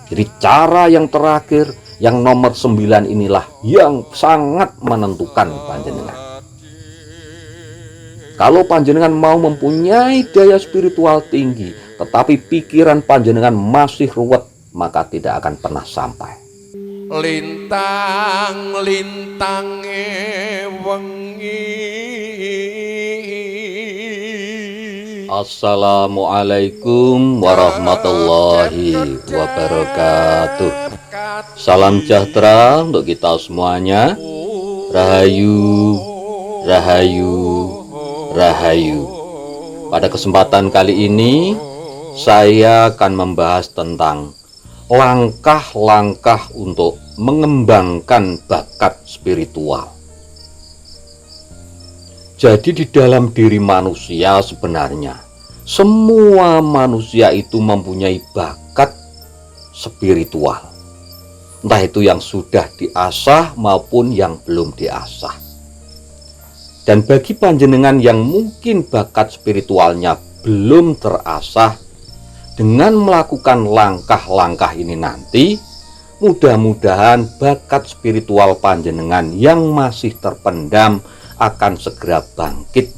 Jadi cara yang terakhir, yang nomor 9 inilah yang sangat menentukan panjenengan. Kalau panjenengan mau mempunyai daya spiritual tinggi, tetapi pikiran panjenengan masih ruwet, maka tidak akan pernah sampai. Lintang-lintange wengi. Assalamualaikum warahmatullahi wabarakatuh. Salam sejahtera untuk kita semuanya. Rahayu, rahayu, rahayu. Pada kesempatan kali ini saya akan membahas tentang langkah-langkah untuk mengembangkan bakat spiritual. Jadi di dalam diri manusia sebenarnya semua manusia itu mempunyai bakat spiritual. Entah itu yang sudah diasah maupun yang belum diasah. Dan bagi panjenengan yang mungkin bakat spiritualnya belum terasah, dengan melakukan langkah-langkah ini nanti, mudah-mudahan bakat spiritual panjenengan yang masih terpendam akan segera bangkit.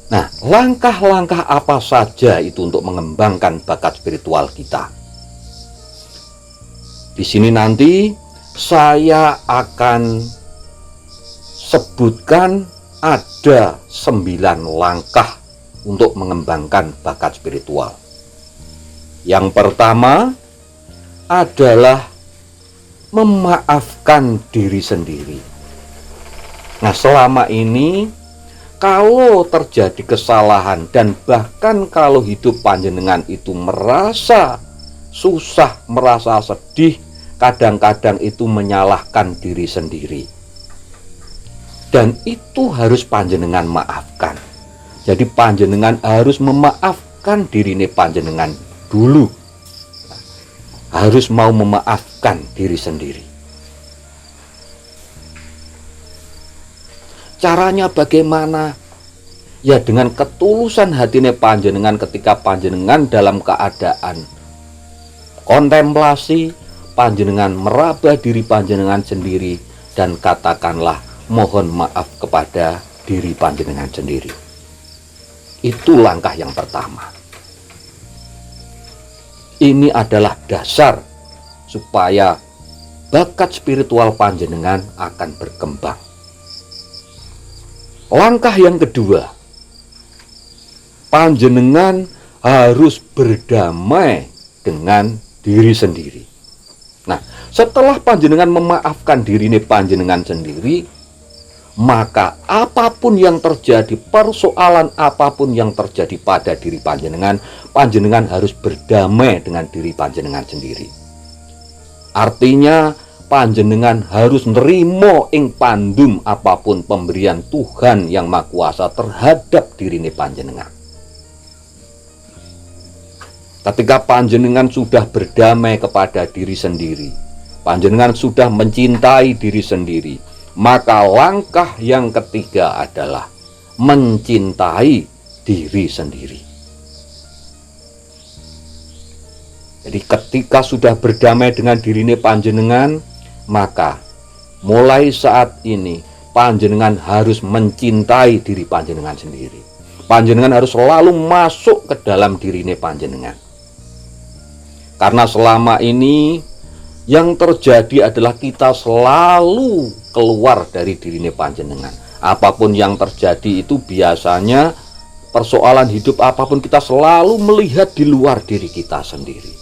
Nah, langkah-langkah apa saja itu untuk mengembangkan bakat spiritual kita? Di sini nanti saya akan sebutkan ada 9 langkah untuk mengembangkan bakat spiritual. Yang pertama adalah memaafkan diri sendiri. Nah, selama ini kalau terjadi kesalahan dan bahkan kalau hidup panjenengan itu merasa susah, merasa sedih, kadang-kadang itu menyalahkan diri sendiri. Dan itu harus panjenengan maafkan. Jadi panjenengan harus memaafkan diri panjenengan dulu. Harus mau memaafkan diri sendiri. Caranya bagaimana? Ya dengan ketulusan hatine panjenengan ketika panjenengan dalam keadaan kontemplasi, panjenengan meraba diri panjenengan sendiri dan katakanlah mohon maaf kepada diri panjenengan sendiri. Itu langkah yang pertama. Ini adalah dasar supaya bakat spiritual panjenengan akan berkembang. Langkah yang kedua, panjenengan harus berdamai dengan diri sendiri. Nah, setelah panjenengan memaafkan diri panjenengan sendiri, maka apapun yang terjadi, persoalan apapun yang terjadi pada diri panjenengan, panjenengan harus berdamai dengan diri panjenengan sendiri. Artinya panjenengan harus nerimo ing pandum apapun pemberian Tuhan yang Maha Kuasa terhadap diri panjenengan. Ketika panjenengan sudah berdamai kepada diri sendiri, panjenengan sudah mencintai diri sendiri, maka langkah yang ketiga adalah mencintai diri sendiri. Jadi ketika sudah berdamai dengan diri panjenengan, maka mulai saat ini panjenengan harus mencintai diri panjenengan sendiri. Panjenengan harus selalu masuk ke dalam diri panjenengan. Karena selama ini yang terjadi adalah kita selalu keluar dari diri panjenengan. Apapun yang terjadi itu biasanya persoalan hidup apapun kita selalu melihat di luar diri kita sendiri.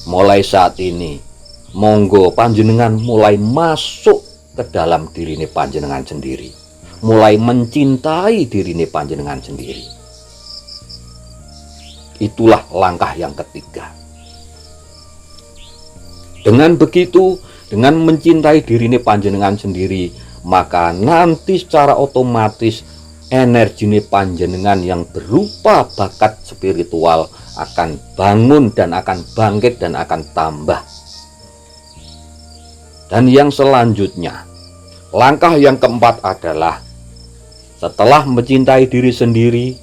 Mulai saat ini, monggo panjenengan mulai masuk ke dalam diri panjenengan sendiri. Mulai mencintai diri panjenengan sendiri. Itulah langkah yang ketiga. Dengan begitu, dengan mencintai diri panjenengan sendiri, maka nanti secara otomatis energi panjenengan yang berupa bakat spiritual akan bangun dan akan bangkit dan akan tambah. Dan yang selanjutnya, langkah yang keempat adalah setelah mencintai diri sendiri,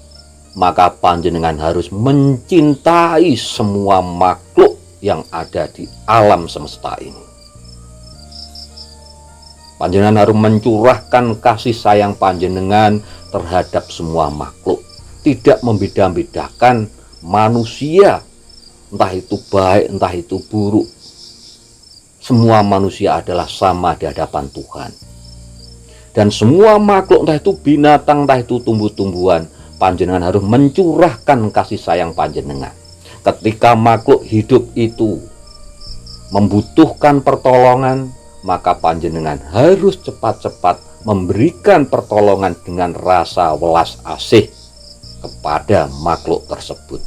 maka panjenengan harus mencintai semua makhluk yang ada di alam semesta ini. Panjenengan harus mencurahkan kasih sayang panjenengan terhadap semua makhluk, tidak membeda-bedakan manusia, entah itu baik, entah itu buruk. Semua manusia adalah sama di hadapan Tuhan. Dan semua makhluk, entah itu binatang, entah itu tumbuh-tumbuhan, panjenengan harus mencurahkan kasih sayang panjenengan. Ketika makhluk hidup itu membutuhkan pertolongan, maka panjenengan harus cepat-cepat memberikan pertolongan dengan rasa welas asih kepada makhluk tersebut.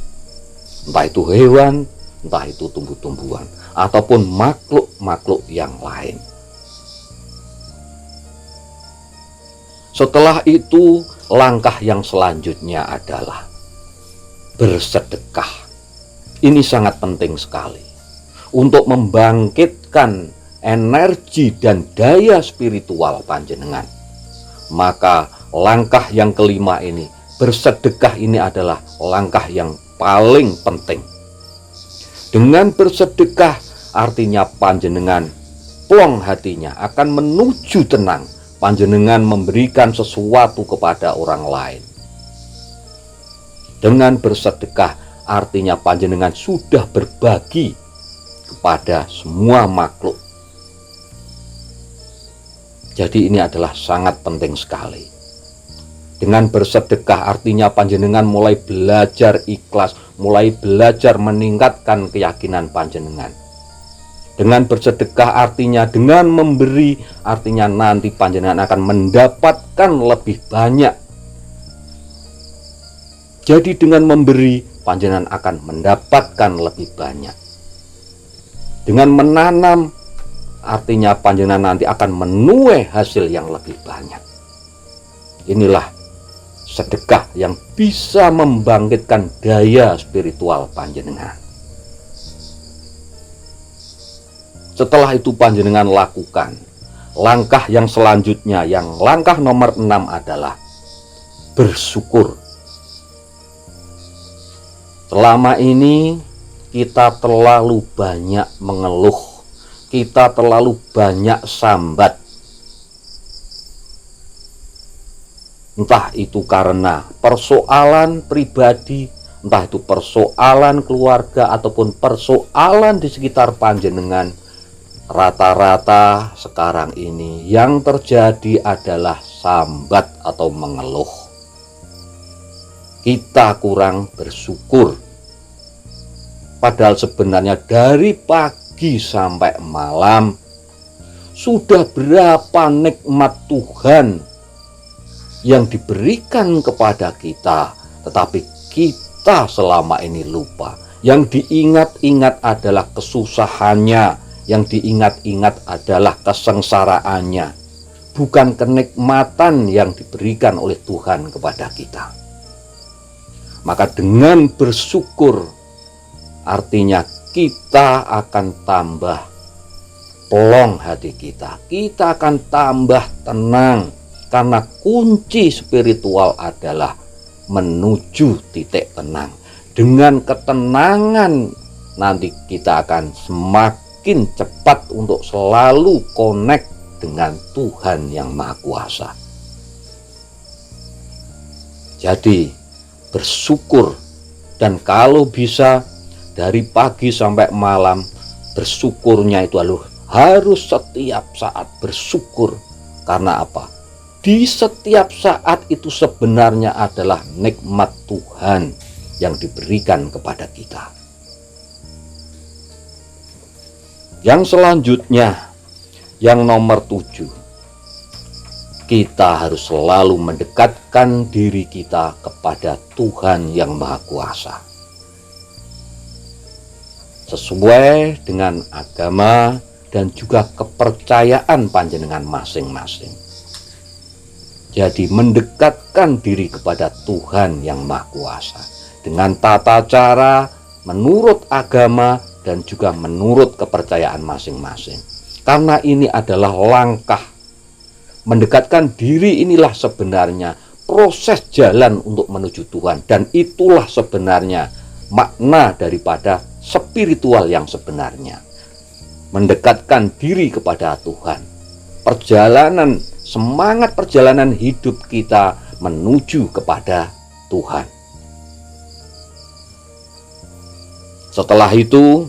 Entah itu hewan, entah itu tumbuh-tumbuhan, ataupun makhluk-makhluk yang lain. Setelah itu, langkah yang selanjutnya adalah bersedekah. Ini sangat penting sekali untuk membangkitkan energi dan daya spiritual panjenengan. Maka langkah yang kelima ini, bersedekah, ini adalah langkah yang paling penting. Dengan bersedekah artinya panjenengan plong hatinya akan menuju tenang. Panjenengan memberikan sesuatu kepada orang lain. Dengan bersedekah artinya panjenengan sudah berbagi kepada semua makhluk. Jadi ini adalah sangat penting sekali. Dengan bersedekah artinya panjenengan mulai belajar ikhlas, mulai belajar meningkatkan keyakinan panjenengan. Dengan bersedekah artinya dengan memberi, artinya nanti panjenengan akan mendapatkan lebih banyak. Jadi dengan memberi, panjenengan akan mendapatkan lebih banyak. Dengan menanam, artinya panjenengan nanti akan menuai hasil yang lebih banyak. Inilah sedekah yang bisa membangkitkan daya spiritual panjenengan. Setelah itu panjenengan lakukan langkah yang selanjutnya, yang langkah nomor 6 adalah bersyukur. Selama ini kita terlalu banyak mengeluh, kita terlalu banyak sambat. Entah itu karena persoalan pribadi, entah itu persoalan keluarga, ataupun persoalan di sekitar panjenengan. Rata-rata sekarang ini yang terjadi adalah sambat atau mengeluh. Kita kurang bersyukur. Padahal sebenarnya dari pagi sampai malam sudah berapa nikmat Tuhan yang diberikan kepada kita, tetapi kita selama ini lupa. Yang diingat-ingat adalah kesusahannya, yang diingat-ingat adalah kesengsaraannya, bukan kenikmatan yang diberikan oleh Tuhan kepada kita. Maka dengan bersyukur artinya kita akan tambah plong hati kita, kita akan tambah tenang, karena kunci spiritual adalah menuju titik tenang. Dengan ketenangan nanti kita akan semakin cepat untuk selalu connect dengan Tuhan yang Maha Kuasa. Jadi bersyukur, dan kalau bisa dari pagi sampai malam bersyukurnya itu harus setiap saat bersyukur. Karena apa? Di setiap saat itu sebenarnya adalah nikmat Tuhan yang diberikan kepada kita. Yang selanjutnya, yang nomor 7, kita harus selalu mendekatkan diri kita kepada Tuhan yang Maha Kuasa, sesuai dengan agama dan juga kepercayaan panjenengan masing-masing. Jadi mendekatkan diri kepada Tuhan yang Maha Kuasa dengan tata cara menurut agama dan juga menurut kepercayaan masing-masing. Karena ini adalah langkah mendekatkan diri, inilah sebenarnya proses jalan untuk menuju Tuhan. Dan itulah sebenarnya makna daripada spiritual yang sebenarnya. Mendekatkan diri kepada Tuhan. Semangat perjalanan hidup kita menuju kepada Tuhan. Setelah itu,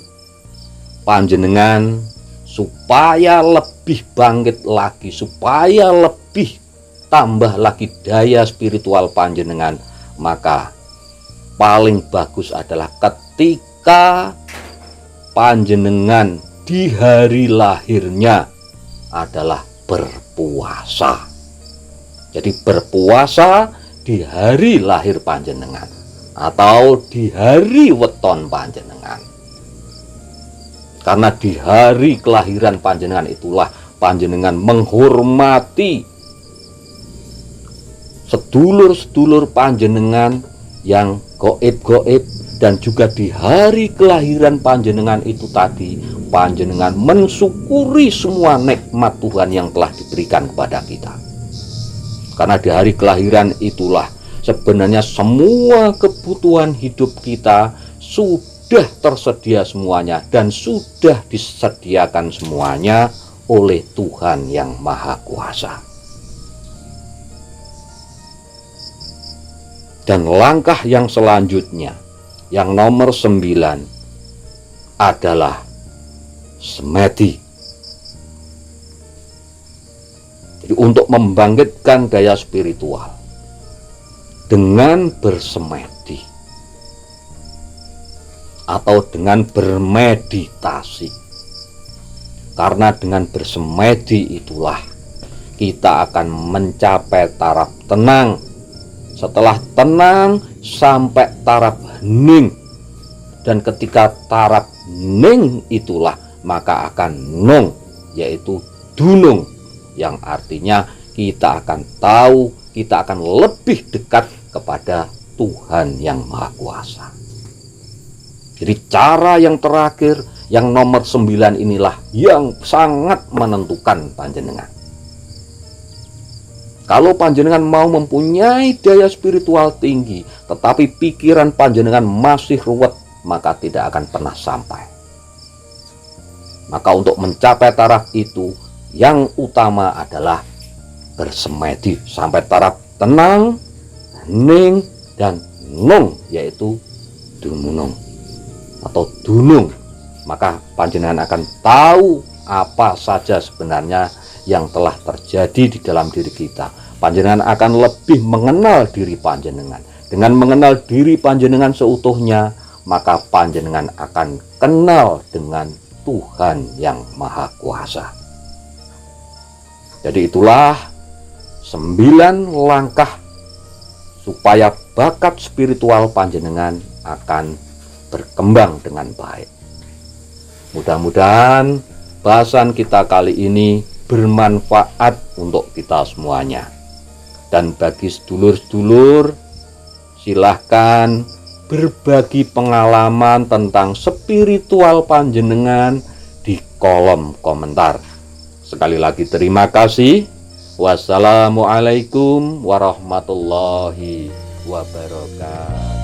panjenengan supaya lebih bangkit lagi, supaya lebih tambah lagi daya spiritual panjenengan, maka paling bagus adalah ketika panjenengan di hari lahirnya adalah berpuasa. Jadi berpuasa di hari lahir panjenengan atau di hari weton panjenengan. Karena di hari kelahiran panjenengan itulah panjenengan menghormati sedulur-sedulur panjenengan yang gaib-gaib, dan juga di hari kelahiran panjenengan itu tadi panjenengan mensyukuri semua nikmat Tuhan yang telah diberikan kepada kita. Karena di hari kelahiran itulah sebenarnya semua kebutuhan hidup kita sudah tersedia semuanya dan sudah disediakan semuanya oleh Tuhan yang Maha Kuasa. Dan langkah yang selanjutnya, yang nomor 9 adalah semedi. Jadi untuk membangkitkan daya spiritual dengan bersemedi atau dengan bermeditasi. Karena dengan bersemedi itulah kita akan mencapai taraf tenang. Setelah tenang sampai taraf hening. Dan ketika taraf hening itulah maka akan nong, yaitu dunung, yang artinya kita akan tahu, kita akan lebih dekat kepada Tuhan yang Maha Kuasa. Jadi cara yang terakhir, yang nomor 9 inilah yang sangat menentukan panjenengan. Kalau panjenengan mau mempunyai daya spiritual tinggi, tetapi pikiran panjenengan masih ruwet, maka tidak akan pernah sampai. Maka untuk mencapai taraf itu, yang utama adalah bersemedi sampai taraf tenang, hening, dan nong, yaitu dumunung atau dunung. Maka panjenengan akan tahu apa saja sebenarnya yang telah terjadi di dalam diri kita. Panjenengan akan lebih mengenal diri panjenengan. Dengan mengenal diri panjenengan seutuhnya, maka panjenengan akan kenal dengan Tuhan yang Maha Kuasa. Jadi itulah 9 langkah supaya bakat spiritual panjenengan akan berkembang dengan baik. Mudah-mudahan bahasan kita kali ini bermanfaat untuk kita semuanya. Dan bagi sedulur-sedulur, silahkan berbagi pengalaman tentang spiritual panjenengan di kolom komentar. Sekali lagi terima kasih. Wassalamualaikum warahmatullahi wabarakatuh.